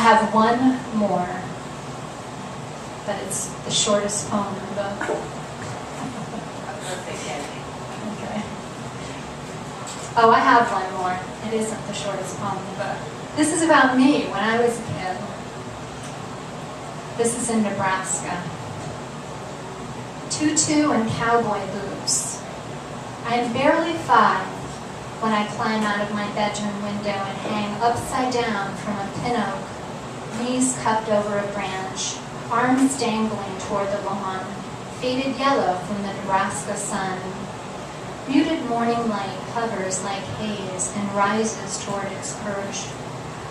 have one more, but it's the shortest poem in the book. Okay. Oh, I have one more. It isn't the shortest poem in the book. This is about me when I was a kid. This is in Nebraska. Tutu and cowboy boots. I am barely 5 when I climb out of my bedroom window and hang upside down from a pin oak, knees cupped over a branch, arms dangling toward the lawn, faded yellow from the Nebraska sun. Muted morning light hovers like haze and rises toward its perch.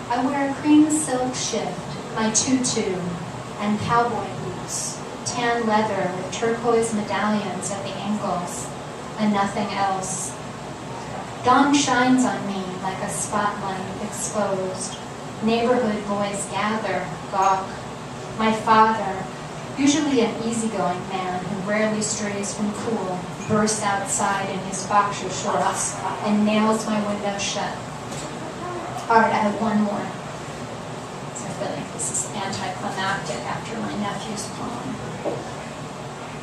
I wear a cream silk shift, my tutu, and cowboy boots, tan leather with turquoise medallions at the ankles, and nothing else. Dawn shines on me like a spotlight exposed. Neighborhood boys gather, gawk. My father, usually an easygoing man who rarely strays from cool, bursts outside in his boxer shorts and nails my window shut. All right, I have one more. So I feel like this is anticlimactic after my nephew's poem.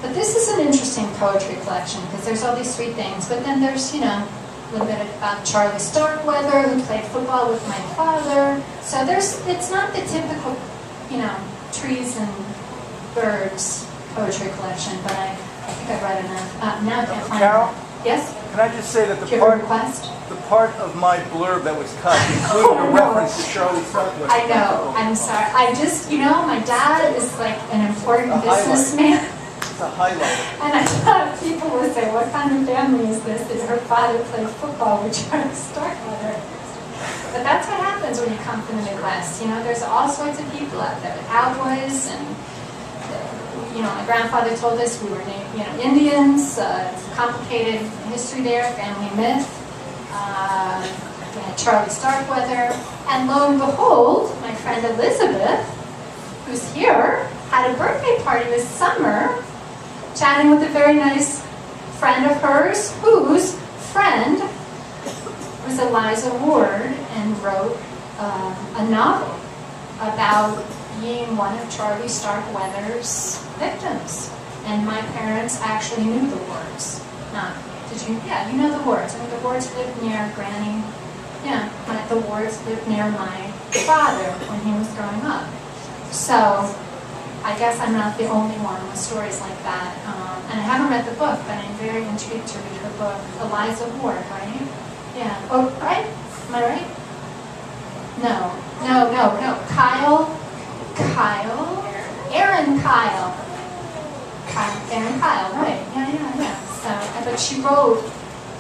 But this is an interesting poetry collection because there's all these sweet things, but then there's, you know, a little bit about Charlie Starkweather, who played football with my father. So it's not the typical, you know, trees and birds poetry collection, but I think I've read enough. Now I can't find Carol? it. Yes? Can I just say that Do you have a request? the part of my blurb that was cut included a reference to Charlie Starkweather? I know. I'm sorry. I just, you know, my dad is like an important businessman. It's a highlight. And I thought people would say, what kind of family is this? That her father played football with Charlie Starkweather. But that's what happens when you come from the Midwest. You know, there's all sorts of people out there. Cowboys and, you know, my grandfather told us we were, you know, Indians. It's a complicated history there, family myth. We had Charlie Starkweather. And lo and behold, my friend Elizabeth, who's here, had a birthday party this summer, chatting with a very nice friend of hers, whose friend was Eliza Ward and wrote a novel about being one of Charlie Starkweather's victims. And my parents actually knew the Wards. Did you? Yeah, you know the Wards. I mean, the Wards lived near Granny. Yeah, the Wards lived near my father when he was growing up. So I guess I'm not the only one with stories like that. And I haven't read the book, but I'm very intrigued to read her book. Eliza Ward, right? Yeah. Oh, right? Am I right? No. Aaron Kyle, right. Yeah. So, but she wrote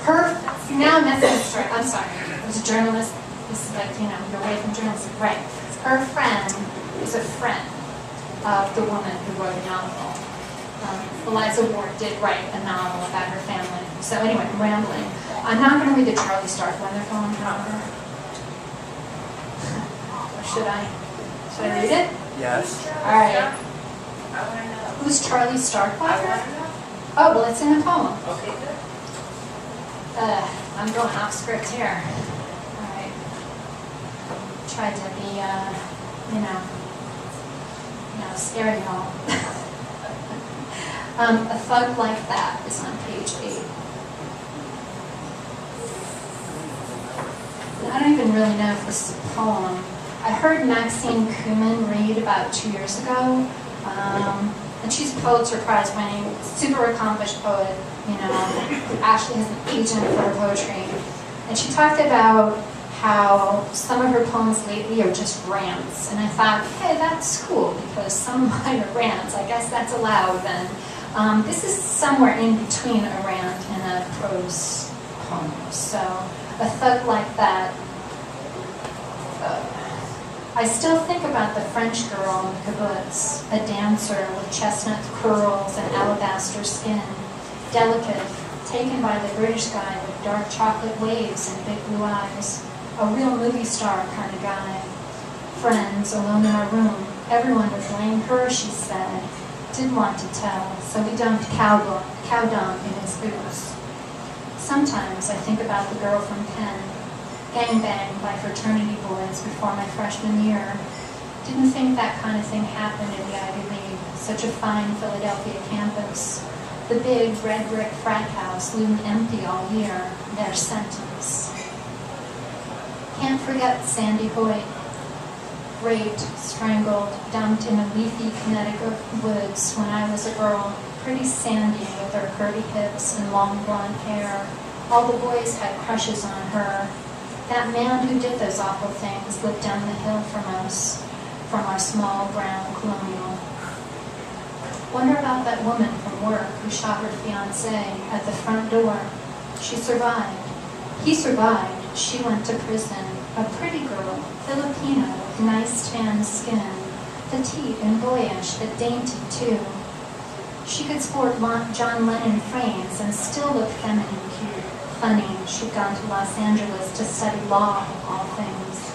her, now I'm messing with the story. I'm sorry. I was a journalist. This is like, you know, you're away from journalism. Right. Her friend is a friend of the woman who wrote a novel. Eliza Ward did write a novel about her family. So anyway, I'm rambling. I'm not going to read the Charlie Starkweather poem, however. Or should I? Should I read it? Yes. All right. Who's Charlie Starkweather? Oh, well, it's in the poem. Okay, good. I'm going off script here. All right. Tried to be, scary y'all. A Thug Like That is on page 8. I don't even really know if this is a poem. I heard Maxine Kumin read about 2 years ago, and she's a Pulitzer Prize winning, super accomplished poet, you know, who actually has an agent for her poetry. And she talked about how some of her poems lately are just rants. And I thought, hey, that's cool, because some of mine are rants. I guess that's allowed then. This is somewhere in between a rant and a prose poem. So, A Thug Like That. I still think about the French girl in the kibbutz, a dancer with chestnut curls and alabaster skin, delicate, taken by the British guy with dark chocolate waves and big blue eyes. A real movie star kind of guy. Friends alone in our room. Everyone would blame her, she said. Didn't want to tell, so we dumped cow dung in his boots. Sometimes I think about the girl from Penn, gangbanged by fraternity boys before my freshman year. Didn't think that kind of thing happened in the Ivy League, such a fine Philadelphia campus. The big red brick frat house loomed empty all year, their sentence. Can't forget Sandy Hoyt. Raped, strangled, dumped in a leafy Connecticut woods when I was a girl. Pretty Sandy with her curvy hips and long blonde hair. All the boys had crushes on her. That man who did those awful things lived down the hill from us, from our small brown colonial. Wonder about that woman from work who shot her fiancé at the front door. She survived. He survived. She went to prison. A pretty girl, Filipino, with nice tan skin, petite and boyish, but dainty too. She could sport John Lennon frames and still look feminine cute. Funny, she'd gone to Los Angeles to study law, of all things.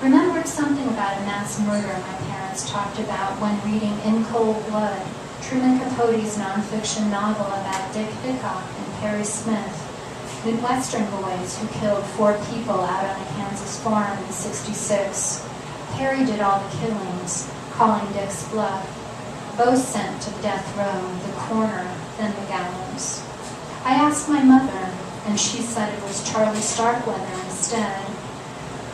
Remembered something about a mass murder my parents talked about when reading In Cold Blood, Truman Capote's nonfiction novel about Dick Hickok and Perry Smith, Midwestern boys who killed 4 people out on a Kansas farm in '66. Perry did all the killings, calling Dick's bluff. Both sent to death row, the corner, then the gallows. I asked my mother, and she said it was Charlie Starkweather instead.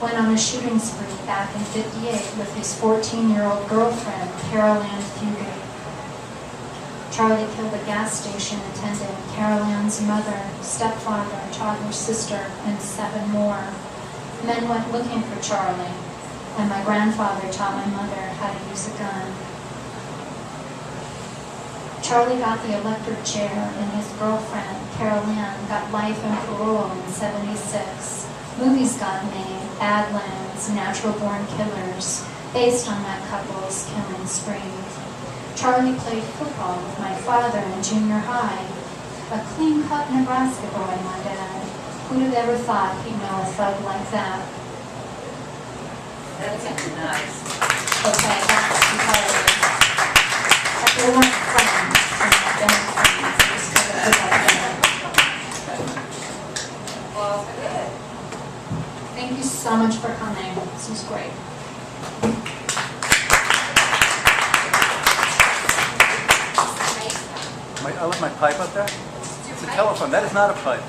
Went on a shooting spree back in '58 with his 14-year-old girlfriend, Carol Ann Fugate. Charlie killed a gas station attendant, Carol Ann's mother, stepfather, toddler sister, and 7 more. Men went looking for Charlie, and my grandfather taught my mother how to use a gun. Charlie got the electric chair, and his girlfriend, Carol Ann, got life and parole in '76. Movies got made, Badlands, Natural Born Killers, based on that couple's killing spree. Charlie played football with my father in junior high. A clean-cut Nebraska boy, my dad. Who'd have ever thought he'd know a thug like that? That's nice. Okay, that's because they weren't friends, and I don't friends. They just kind of put that there. Well, good. Thank you so much for coming. This was great. I left my pipe up there? It's a telephone. That is not a pipe.